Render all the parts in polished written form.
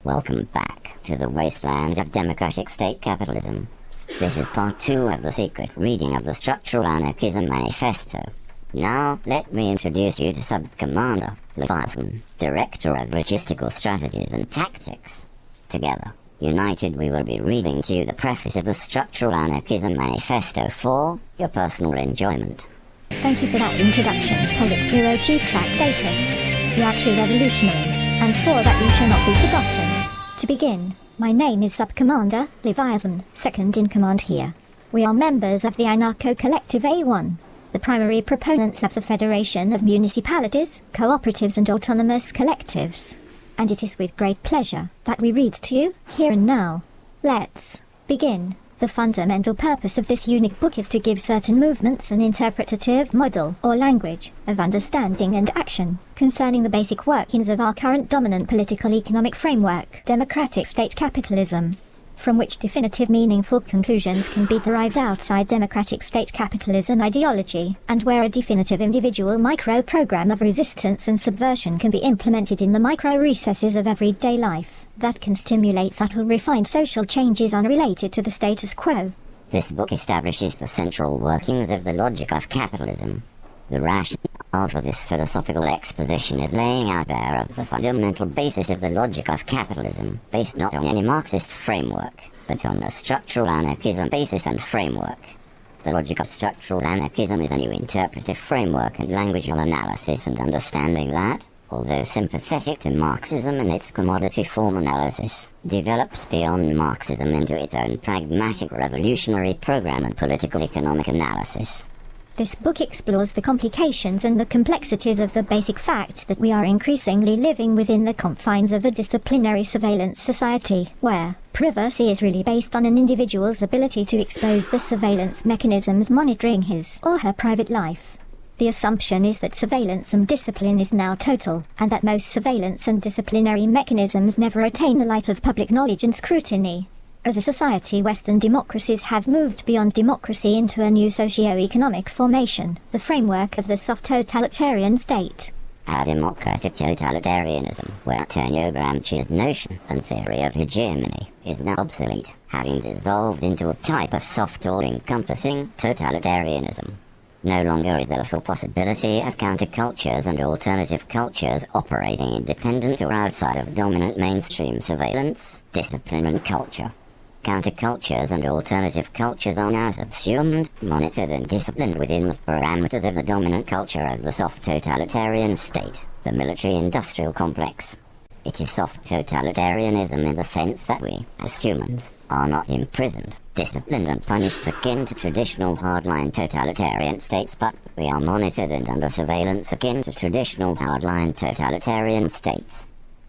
Welcome back to the wasteland of democratic state capitalism. This is part 2 of the secret reading of the Structural-Anarchism Manifesto. Now, let me introduce you to Sub-Commander Leviathan, Director of Logistical Strategies and Tactics. Together, united, we will be reading to you the preface of the Structural-Anarchism Manifesto for your personal enjoyment. Thank you for that introduction, Politburo Chief Track Datus. You are true revolutionary, and for that you shall not be forgotten. To begin, my name is Sub-Commander Leviathan, second in command here. We are members of the Anarcho-Collective A1, the primary proponents of the Federation of Municipalities, Cooperatives and Autonomous Collectives. And it is with great pleasure that we read to you, here and now. Let's begin. The fundamental purpose of this unique book is to give certain movements an interpretative model or language of understanding and action concerning the basic workings of our current dominant political economic framework, democratic state capitalism, from which definitive meaningful conclusions can be derived outside democratic state capitalism ideology, and where a definitive individual micro-program of resistance and subversion can be implemented in the micro-recesses of everyday life, that can stimulate subtle refined social changes unrelated to the status quo. This book establishes the central workings of the logic of capitalism. The rationale for this philosophical exposition is laying out there of the fundamental basis of the logic of capitalism, based not on any Marxist framework, but on a structural anarchism basis and framework. The logic of structural anarchism is a new interpretive framework and languageal analysis and understanding that, although sympathetic to Marxism and its commodity form analysis, develops beyond Marxism into its own pragmatic revolutionary program and political economic analysis. This book explores the complications and the complexities of the basic fact that we are increasingly living within the confines of a disciplinary surveillance society, where privacy is really based on an individual's ability to expose the surveillance mechanisms monitoring his or her private life. The assumption is that surveillance and discipline is now total, and that most surveillance and disciplinary mechanisms never attain the light of public knowledge and scrutiny. As a society, Western democracies have moved beyond democracy into a new socio-economic formation, the framework of the soft totalitarian state. Our democratic totalitarianism, where Antonio Gramsci's notion and theory of hegemony is now obsolete, having dissolved into a type of soft all-encompassing totalitarianism. No longer is there the possibility of countercultures and alternative cultures operating independent or outside of dominant mainstream surveillance, discipline and culture. Countercultures and alternative cultures are now subsumed, monitored and disciplined within the parameters of the dominant culture of the soft totalitarian state, the military-industrial complex. It is soft totalitarianism in the sense that we, as humans, are not imprisoned, disciplined and punished akin to traditional hardline totalitarian states, but we are monitored and under surveillance akin to traditional hardline totalitarian states.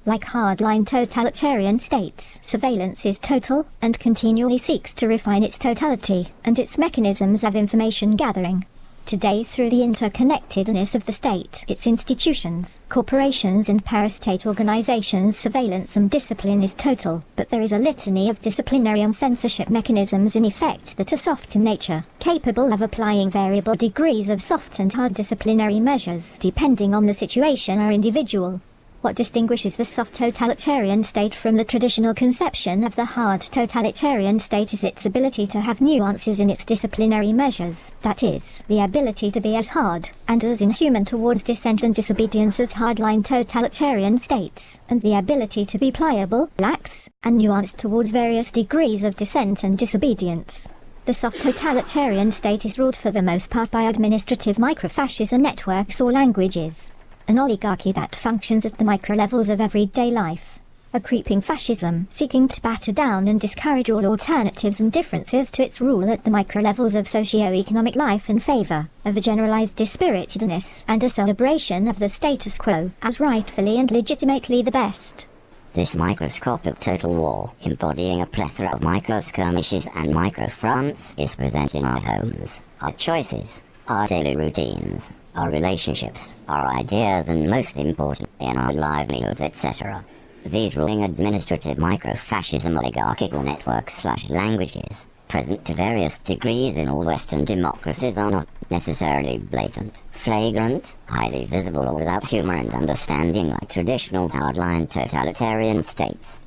Like hardline totalitarian states, surveillance is total, and continually seeks to refine its totality, and its mechanisms of information gathering. Today, through the interconnectedness of the state, its institutions, corporations and parastate organizations, surveillance and discipline is total, but there is a litany of disciplinary and censorship mechanisms in effect that are soft in nature, capable of applying variable degrees of soft and hard disciplinary measures depending on the situation or individual. What distinguishes the soft totalitarian state from the traditional conception of the hard totalitarian state is its ability to have nuances in its disciplinary measures, that is, the ability to be as hard and as inhuman towards dissent and disobedience as hardline totalitarian states, and the ability to be pliable, lax, and nuanced towards various degrees of dissent and disobedience. The soft totalitarian state is ruled for the most part by administrative microfascism networks or languages. An oligarchy that functions at the micro-levels of everyday life. A creeping fascism, seeking to batter down and discourage all alternatives and differences to its rule at the micro-levels of socio-economic life in favor of a generalized dispiritedness and a celebration of the status quo as rightfully and legitimately the best. This microscopic total war, embodying a plethora of micro-skirmishes and micro-fronts, is present in our homes, our choices, our daily routines, our relationships, our ideas, and most importantly in our livelihoods, etc. These ruling administrative micro-fascism oligarchical networks/languages, present to various degrees in all Western democracies, are not necessarily blatant, flagrant, highly visible or without humor and understanding like traditional hardline totalitarian states.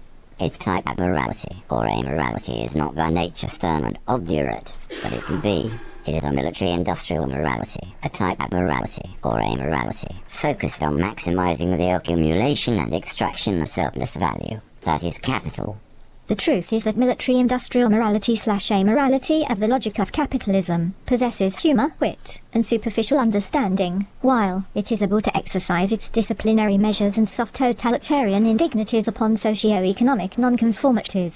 Its type of morality, or amorality, is not by nature stern and obdurate, but it can be. It is a military-industrial morality, a type of morality, or amorality, focused on maximizing the accumulation and extraction of surplus value. That is capital. The truth is that military-industrial morality/amorality of the logic of capitalism possesses humour, wit, and superficial understanding, while it is able to exercise its disciplinary measures and soft totalitarian indignities upon socio-economic nonconformities.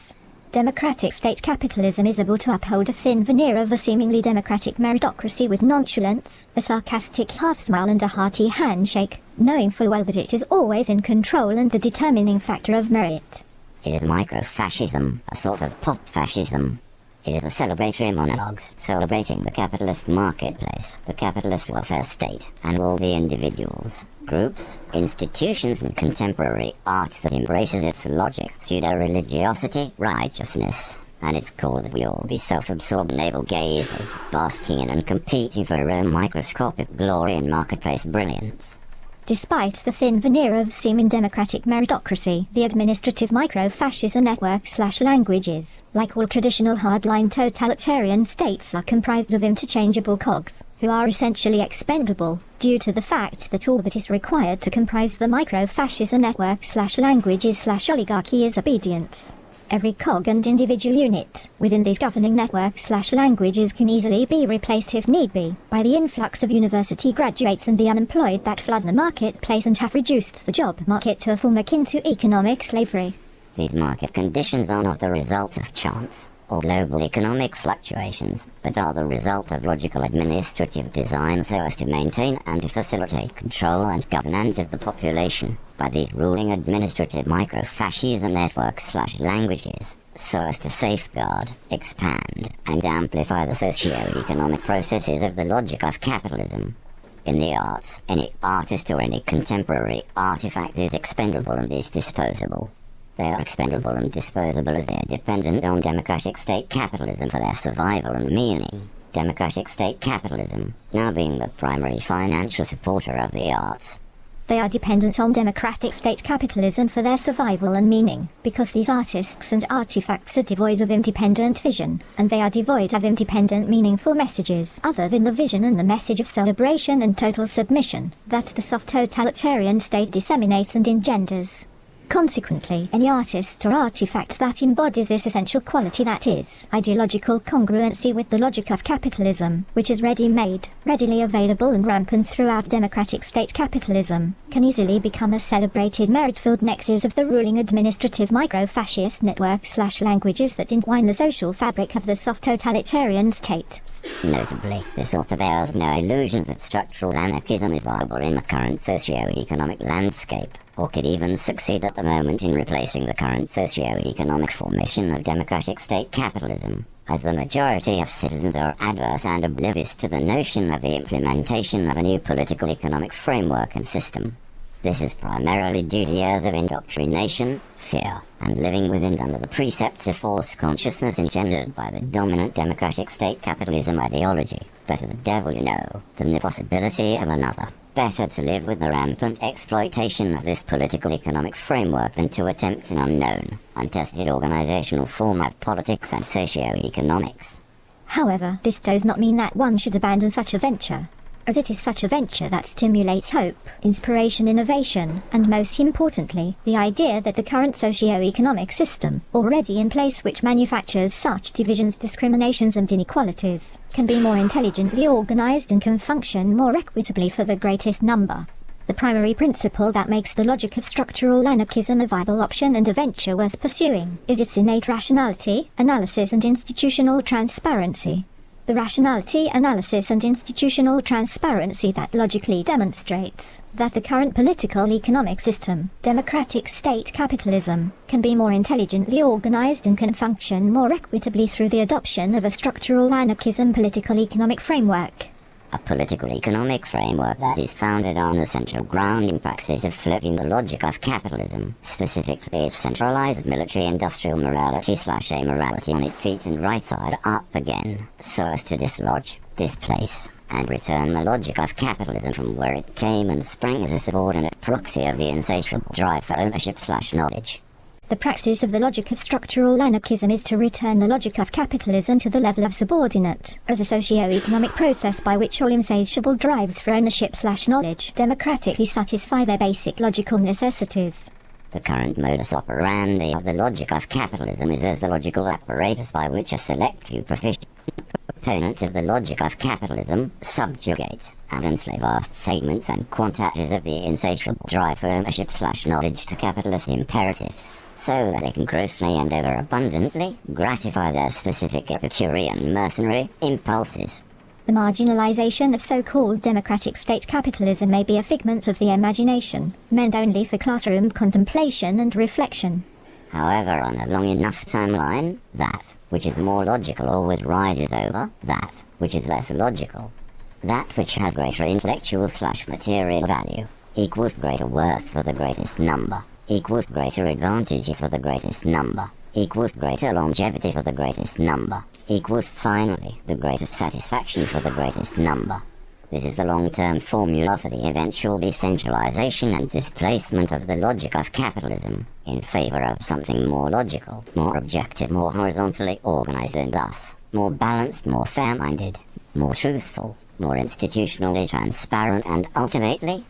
Democratic state capitalism is able to uphold a thin veneer of a seemingly democratic meritocracy with nonchalance, a sarcastic half-smile and a hearty handshake, knowing full well that it is always in control and the determining factor of merit. It is micro-fascism, a sort of pop-fascism. It is a celebratory monologues, celebrating the capitalist marketplace, the capitalist welfare state, and all the individuals, groups, institutions and contemporary art that embraces its logic, pseudo-religiosity, righteousness. And it's cool that we all be self-absorbed navel-gazers, basking in and competing for our own microscopic glory and marketplace brilliance. Despite the thin veneer of seeming democratic meritocracy, the administrative micro-fascism network/languages, like all traditional hardline totalitarian states, are comprised of interchangeable cogs, who are essentially expendable, due to the fact that all that is required to comprise the micro-fascism network/languages/oligarchy is obedience. Every cog and individual unit within these governing networks/languages can easily be replaced if need be by the influx of university graduates and the unemployed that flood the marketplace and have reduced the job market to a form akin to economic slavery. These market conditions are not the result of chance or global economic fluctuations, but are the result of logical administrative design so as to maintain and to facilitate control and governance of the population by these ruling administrative micro-fascism networks/languages, so as to safeguard, expand, and amplify the socio-economic processes of the logic of capitalism. In the arts, any artist or any contemporary artifact is expendable and is disposable. They are expendable and disposable as they are dependent on democratic state capitalism for their survival and meaning. Democratic state capitalism now being the primary financial supporter of the arts. They are dependent on democratic state capitalism for their survival and meaning, because these artists and artifacts are devoid of independent vision, and they are devoid of independent meaningful messages other than the vision and the message of celebration and total submission that the soft totalitarian state disseminates and engenders. Consequently, any artist or artifact that embodies this essential quality, that is, ideological congruency with the logic of capitalism, which is ready-made, readily available and rampant throughout democratic state capitalism, can easily become a celebrated merit-filled nexus of the ruling administrative micro-fascist networks/languages that entwine the social fabric of the soft totalitarian state. Notably, this author bears no illusions that structural anarchism is viable in the current socio-economic landscape, or could even succeed at the moment in replacing the current socio-economic formation of democratic state capitalism, as the majority of citizens are adverse and oblivious to the notion of the implementation of a new political economic framework and system. This is primarily due to years of indoctrination, fear, and living within under the precepts of false consciousness engendered by the dominant democratic state capitalism ideology. Better the devil you know than the possibility of another. Better to live with the rampant exploitation of this political economic framework than to attempt an unknown, untested organizational form of politics and socio-economics. However, this does not mean that one should abandon such a venture, as it is such a venture that stimulates hope, inspiration, innovation, and most importantly, the idea that the current socio-economic system, already in place which manufactures such divisions, discriminations and inequalities, can be more intelligently organized and can function more equitably for the greatest number. The primary principle that makes the logic of structural anarchism a viable option and a venture worth pursuing is its innate rationality, analysis and institutional transparency. The rationality, analysis and institutional transparency that logically demonstrates that the current political economic system, democratic state capitalism, can be more intelligently organized and can function more equitably through the adoption of a structural anarchism political economic framework. A political economic framework that is founded on the central grounding praxis of flipping the logic of capitalism, specifically its centralized military-industrial morality/amorality on its feet and right side up again, so as to dislodge, displace, and return the logic of capitalism from where it came and sprang as a subordinate proxy of the insatiable drive for ownership/knowledge. The practice of the logic of structural anarchism is to return the logic of capitalism to the level of subordinate, as a socio-economic process by which all insatiable drives for ownership/knowledge democratically satisfy their basic logical necessities. The current modus operandi of the logic of capitalism is as the logical apparatus by which a select few proficient proponents of the logic of capitalism subjugate and enslave vast segments and quantities of the insatiable drive for ownership/knowledge to capitalist imperatives, so that they can grossly and overabundantly gratify their specific Epicurean mercenary impulses. The marginalization of so-called democratic state capitalism may be a figment of the imagination, meant only for classroom contemplation and reflection. However, on a long enough timeline, that which is more logical always rises over that which is less logical. That which has greater intellectual/material value equals greater worth for the greatest number, equals greater advantages for the greatest number, equals greater longevity for the greatest number, equals finally the greatest satisfaction for the greatest number. This is the long-term formula for the eventual decentralization and displacement of the logic of capitalism in favor of something more logical, more objective, more horizontally organized, and thus more balanced, more fair-minded, more truthful, more institutionally transparent, and ultimately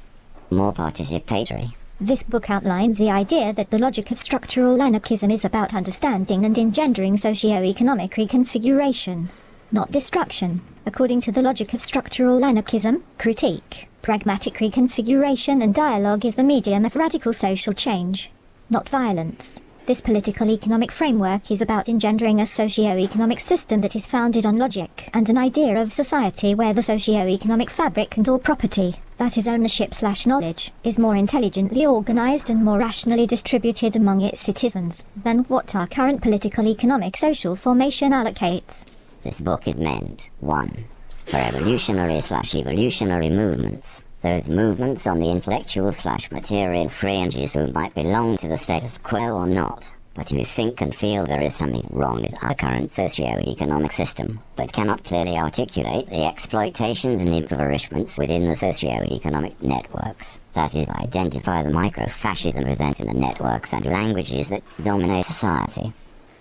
more participatory. This book outlines the idea that the logic of structural anarchism is about understanding and engendering socio-economic reconfiguration, not destruction. According to the logic of structural anarchism, critique, pragmatic reconfiguration and dialogue is the medium of radical social change, not violence. This political economic framework is about engendering a socio-economic system that is founded on logic and an idea of society where the socio-economic fabric and all property, that is ownership/knowledge, is more intelligently organized and more rationally distributed among its citizens than what our current political economic social formation allocates. This book is meant, 1. for revolutionary/evolutionary movements, those movements on the intellectual/material fringes who might belong to the status quo or not, but who think and feel there is something wrong with our current socio-economic system, but cannot clearly articulate the exploitations and impoverishments within the socio-economic networks. That is, identify the micro-fascism present in the networks and languages that dominate society.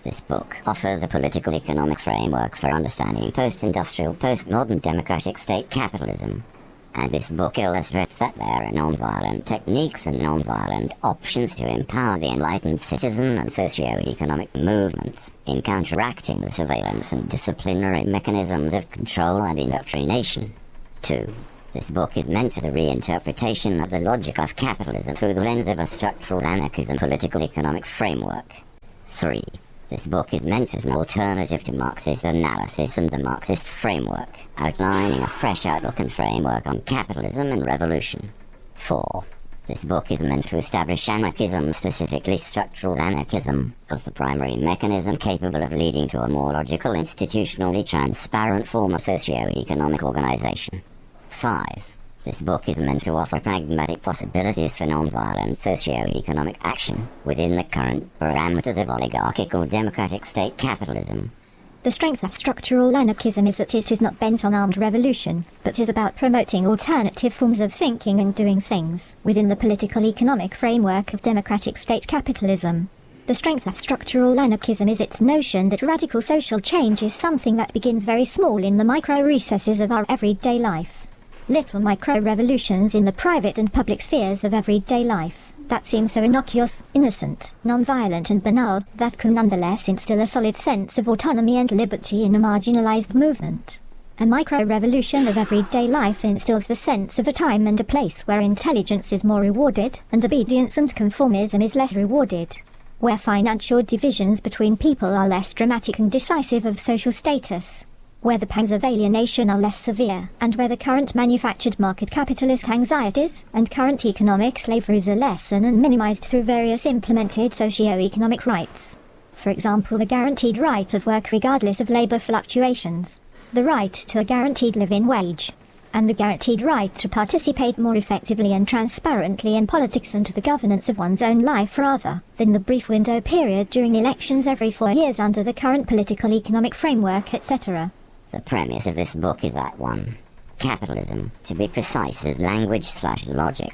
This book offers a political economic framework for understanding post-industrial, post-modern democratic state capitalism. And this book illustrates that there are non-violent techniques and non-violent options to empower the enlightened citizen and socio-economic movements in counteracting the surveillance and disciplinary mechanisms of control and indoctrination. 2. This book is meant as a reinterpretation of the logic of capitalism through the lens of a structural anarchism political economic framework. 3. This book is meant as an alternative to Marxist analysis and the Marxist framework, outlining a fresh outlook and framework on capitalism and revolution. 4. This book is meant to establish anarchism, specifically structural anarchism, as the primary mechanism capable of leading to a more logical, institutionally transparent form of socio-economic organization. 5. This book is meant to offer pragmatic possibilities for non-violent socio-economic action within the current parameters of oligarchical democratic state capitalism. The strength of structural anarchism is that it is not bent on armed revolution, but is about promoting alternative forms of thinking and doing things within the political economic framework of democratic state capitalism. The strength of structural anarchism is its notion that radical social change is something that begins very small in the micro-recesses of our everyday life. Little micro-revolutions in the private and public spheres of everyday life, that seem so innocuous, innocent, non-violent and banal, that can nonetheless instill a solid sense of autonomy and liberty in a marginalized movement. A micro-revolution of everyday life instills the sense of a time and a place where intelligence is more rewarded, and obedience and conformism is less rewarded. Where financial divisions between people are less dramatic and decisive of social status. Where the pangs of alienation are less severe, and where the current manufactured market capitalist anxieties and current economic slaveries are lessened and minimized through various implemented socio-economic rights. For example, the guaranteed right of work regardless of labor fluctuations, the right to a guaranteed living wage, and the guaranteed right to participate more effectively and transparently in politics and to the governance of one's own life rather than the brief window period during elections every 4 years under the current political economic framework, etc. The premise of this book is that 1. Capitalism, to be precise, is language/logic.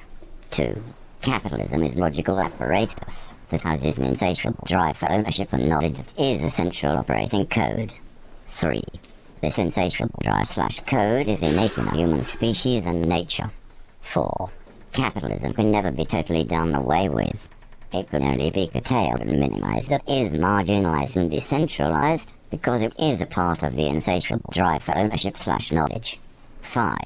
2. Capitalism is logical apparatus that houses an insatiable drive for ownership and knowledge that is a central operating code. 3. This insatiable drive/code is innate in the human species and nature. 4. Capitalism can never be totally done away with. It can only be curtailed and minimized. It is marginalized and decentralized because it is a part of the insatiable drive for ownership/knowledge. 5.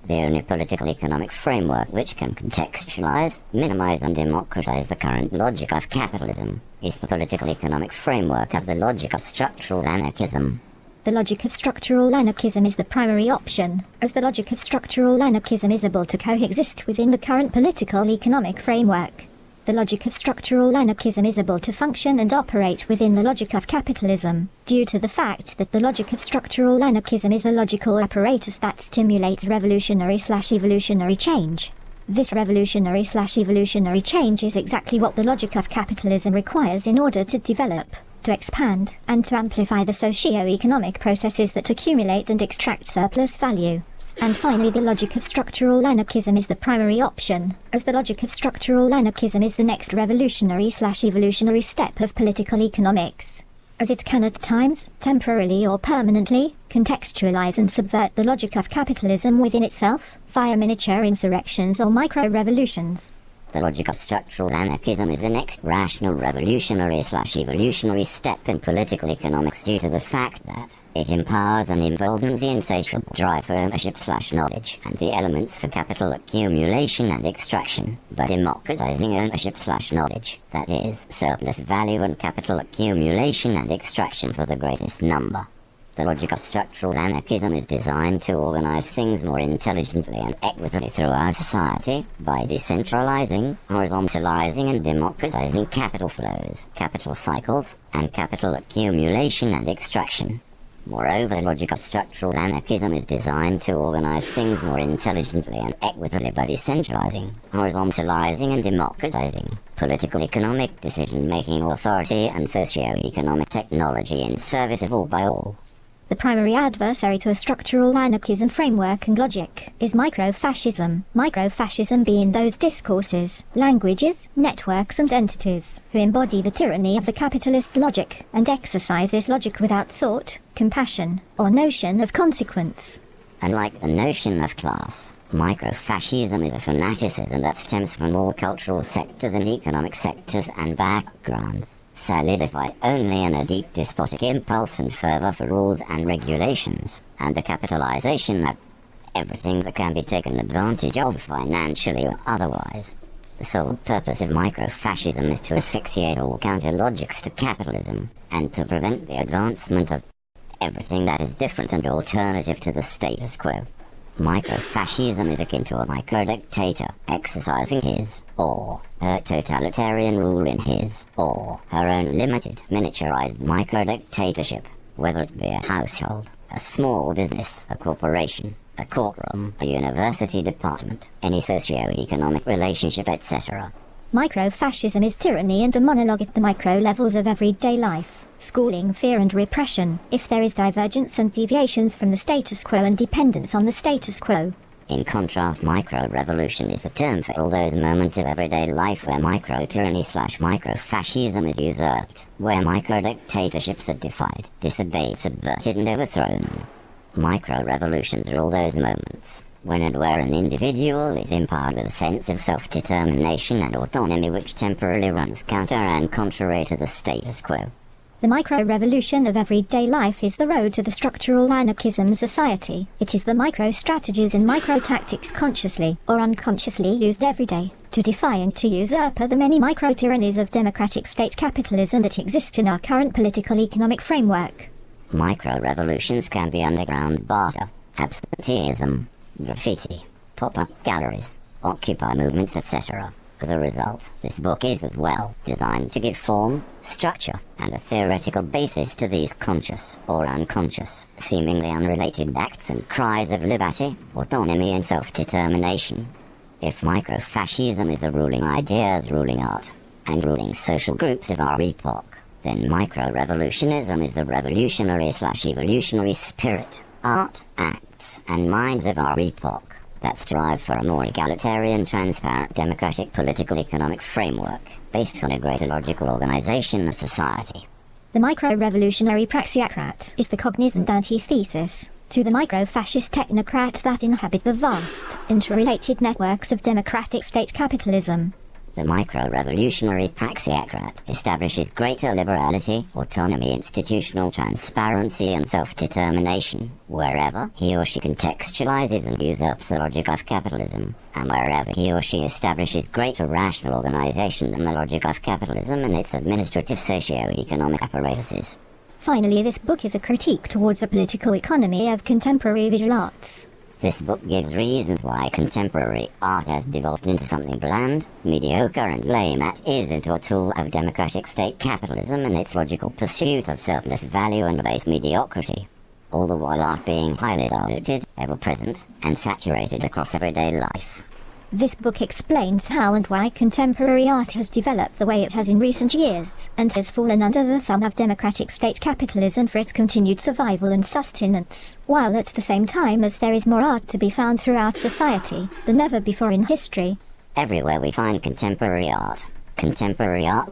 The only political economic framework which can contextualize, minimize and democratize the current logic of capitalism is the political economic framework of the logic of structural anarchism. The logic of structural anarchism is the primary option, as the logic of structural anarchism is able to coexist within the current political economic framework. The logic of structural anarchism is able to function and operate within the logic of capitalism, due to the fact that the logic of structural anarchism is a logical apparatus that stimulates revolutionary/evolutionary change. This revolutionary/evolutionary change is exactly what the logic of capitalism requires in order to develop, to expand, and to amplify the socio-economic processes that accumulate and extract surplus value. And finally, the logic of structural anarchism is the primary option, as the logic of structural anarchism is the next revolutionary/evolutionary step of political economics, as it can at times, temporarily or permanently, contextualize and subvert the logic of capitalism within itself, via miniature insurrections or micro-revolutions. The logic of structural anarchism is the next rational revolutionary/evolutionary step in political economics due to the fact that it empowers and emboldens the insatiable drive for ownership/knowledge and the elements for capital accumulation and extraction, by democratizing ownership/knowledge, that is, surplus value and capital accumulation and extraction for the greatest number. The logic of structural anarchism is designed to organize things more intelligently and equitably throughout society by decentralizing, horizontalizing and democratizing capital flows, capital cycles, and capital accumulation and extraction. Moreover, the logic of structural anarchism is designed to organize things more intelligently and equitably by decentralizing, horizontalizing and democratizing political economic decision-making authority and socio-economic technology in service of all by all. The primary adversary to a structural anarchism framework and logic is micro-fascism. Micro-fascism being those discourses, languages, networks and entities who embody the tyranny of the capitalist logic and exercise this logic without thought, compassion, or notion of consequence. Unlike the notion of class, micro-fascism is a fanaticism that stems from all cultural sectors and economic sectors and backgrounds, solidified only in a deep despotic impulse and fervor for rules and regulations, and the capitalization of everything that can be taken advantage of financially or otherwise. The sole purpose of micro-fascism is to asphyxiate all counter-logics to capitalism, and to prevent the advancement of everything that is different and alternative to the status quo. Micro-fascism is akin to a micro-dictator exercising his or her totalitarian rule in his or her own limited, miniaturized micro-dictatorship, whether it be a household, a small business, a corporation, a courtroom, a university department, any socio-economic relationship, etc. Micro-fascism is tyranny and a monologue at the micro levels of everyday life, schooling, fear and repression, if there is divergence and deviations from the status quo and dependence on the status quo. In contrast, micro-revolution is the term for all those moments of everyday life where micro-tyranny/micro-fascism is usurped, where micro-dictatorships are defied, disobeyed, subverted and overthrown. Micro-revolutions are all those moments when and where an individual is empowered with a sense of self-determination and autonomy which temporarily runs counter and contrary to the status quo. The micro-revolution of everyday life is the road to the structural anarchism society. It is the micro-strategies and micro-tactics consciously or unconsciously used every day to defy and to usurp the many micro-tyrannies of democratic state capitalism that exist in our current political economic framework. Micro-revolutions can be underground barter, absenteeism, graffiti, pop-up galleries, Occupy movements, etc. As a result, this book is as well designed to give form, structure, and a theoretical basis to these conscious or unconscious, seemingly unrelated acts and cries of liberty, autonomy, and self-determination. If micro-fascism is the ruling ideas, ruling art, and ruling social groups of our epoch, then micro-revolutionism is the revolutionary/evolutionary spirit, art, acts, and minds of our epoch. that strive for a more egalitarian, transparent, democratic political economic framework based on a greater logical organization of society. The micro-revolutionary praxiocrat is the cognizant antithesis to the micro-fascist technocrat that inhabit the vast, interrelated networks of democratic state capitalism. The micro-revolutionary praxiocrat establishes greater liberality, autonomy, institutional transparency and self-determination wherever he or she contextualizes and usurps the logic of capitalism, and wherever he or she establishes greater rational organization than the logic of capitalism and its administrative socio-economic apparatuses. Finally, this book is a critique towards the political economy of contemporary visual arts. This book gives reasons why contemporary art has devolved into something bland, mediocre and lame that is into a tool of democratic state capitalism and its logical pursuit of surplus value and base mediocrity, all the while art being highly diluted, ever-present, and saturated across everyday life. This book explains how and why contemporary art has developed the way it has in recent years, and has fallen under the thumb of democratic state capitalism for its continued survival and sustenance, while at the same time as there is more art to be found throughout society than ever before in history. Everywhere we find contemporary art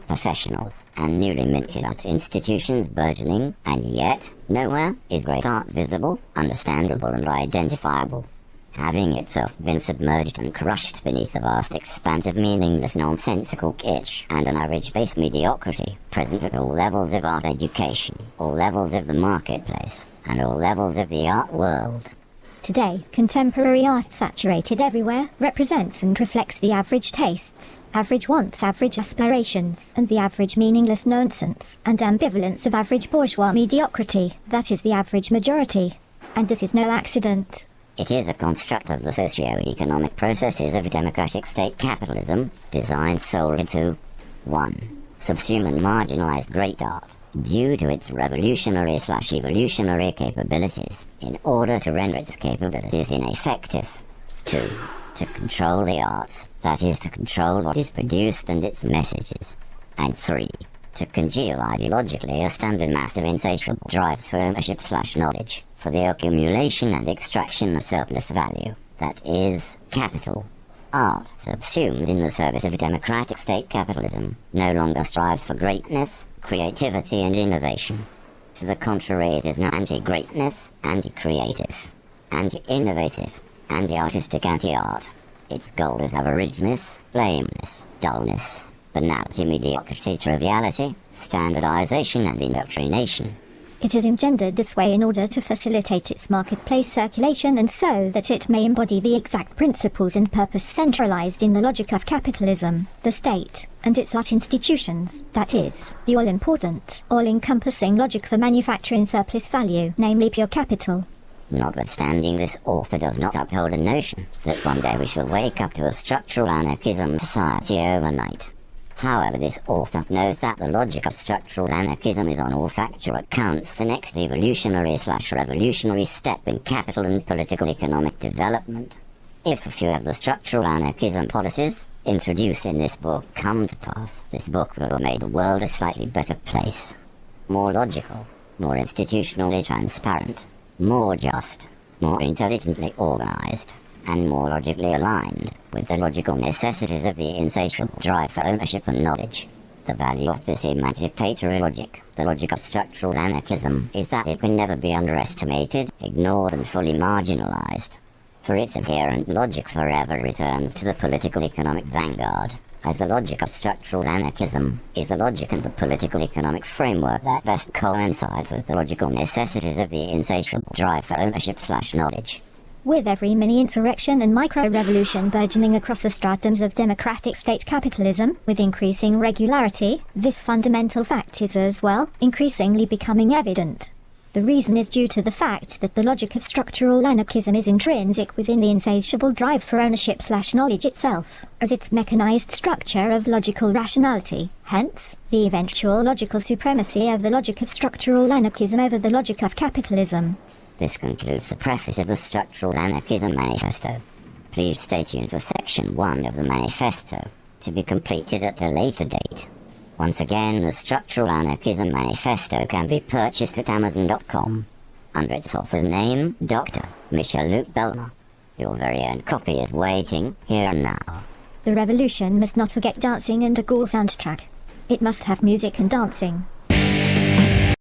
professionals, and newly minted art institutions burgeoning, and yet nowhere is great art visible, understandable and identifiable, having itself been submerged and crushed beneath the vast expanse of meaningless nonsensical kitsch and an average base mediocrity present at all levels of art education, all levels of the marketplace, and all levels of the art world. Today, contemporary art saturated everywhere represents and reflects the average tastes, average wants, average aspirations, and the average meaningless nonsense and ambivalence of average bourgeois mediocrity, that is the average majority. And this is no accident. It is a construct of the socio-economic processes of democratic state capitalism, designed solely to 1. Subsume and marginalize great art, due to its revolutionary/evolutionary capabilities, in order to render its capabilities ineffective. 2. To control the arts, that is, to control what is produced and its messages. And 3. To congeal ideologically a standard mass of insatiable drives for ownership/knowledge, for the accumulation and extraction of surplus value, that is, capital. Art, subsumed in the service of democratic state capitalism, no longer strives for greatness, creativity and innovation. To the contrary, it is now anti-greatness, anti-creative, anti-innovative, anti-artistic, anti-art. Its goal is averageness, lameness, dullness, banality, mediocrity, triviality, standardization and indoctrination. It is engendered this way in order to facilitate its marketplace circulation and so that it may embody the exact principles and purpose centralized in the logic of capitalism, the state, and its art institutions, that is, the all-important, all-encompassing logic for manufacturing surplus value, namely pure capital. Notwithstanding this, author does not uphold a notion that one day we shall wake up to a structural anarchism society overnight. However, this author knows that the logic of structural anarchism is on all factual accounts the next evolutionary/revolutionary step in capital and political economic development. If a few of the structural anarchism policies introduced in this book come to pass, this book will have made the world a slightly better place. More logical, more institutionally transparent, more just, more intelligently organized, and more logically aligned with the logical necessities of the insatiable drive for ownership and knowledge. The value of this emancipatory logic, the logic of structural anarchism, is that it can never be underestimated, ignored and fully marginalized. For its inherent logic forever returns to the political economic vanguard, as the logic of structural anarchism is the logic and the political economic framework that best coincides with the logical necessities of the insatiable drive for ownership/knowledge. With every mini-insurrection and micro-revolution burgeoning across the stratums of democratic state capitalism, with increasing regularity, this fundamental fact is as well increasingly becoming evident. The reason is due to the fact that the logic of structural anarchism is intrinsic within the insatiable drive for ownership/knowledge itself, as its mechanized structure of logical rationality, hence, the eventual logical supremacy of the logic of structural anarchism over the logic of capitalism. This concludes the preface of the Structural Anarchism Manifesto. Please stay tuned for Section 1 of the Manifesto, to be completed at a later date. Once again, the Structural Anarchism Manifesto can be purchased at Amazon.com, under its author's name, Dr. Michel Luc Bellemare. Your very own copy is waiting, here and now. The revolution must not forget dancing and a Ghoul soundtrack. It must have music and dancing.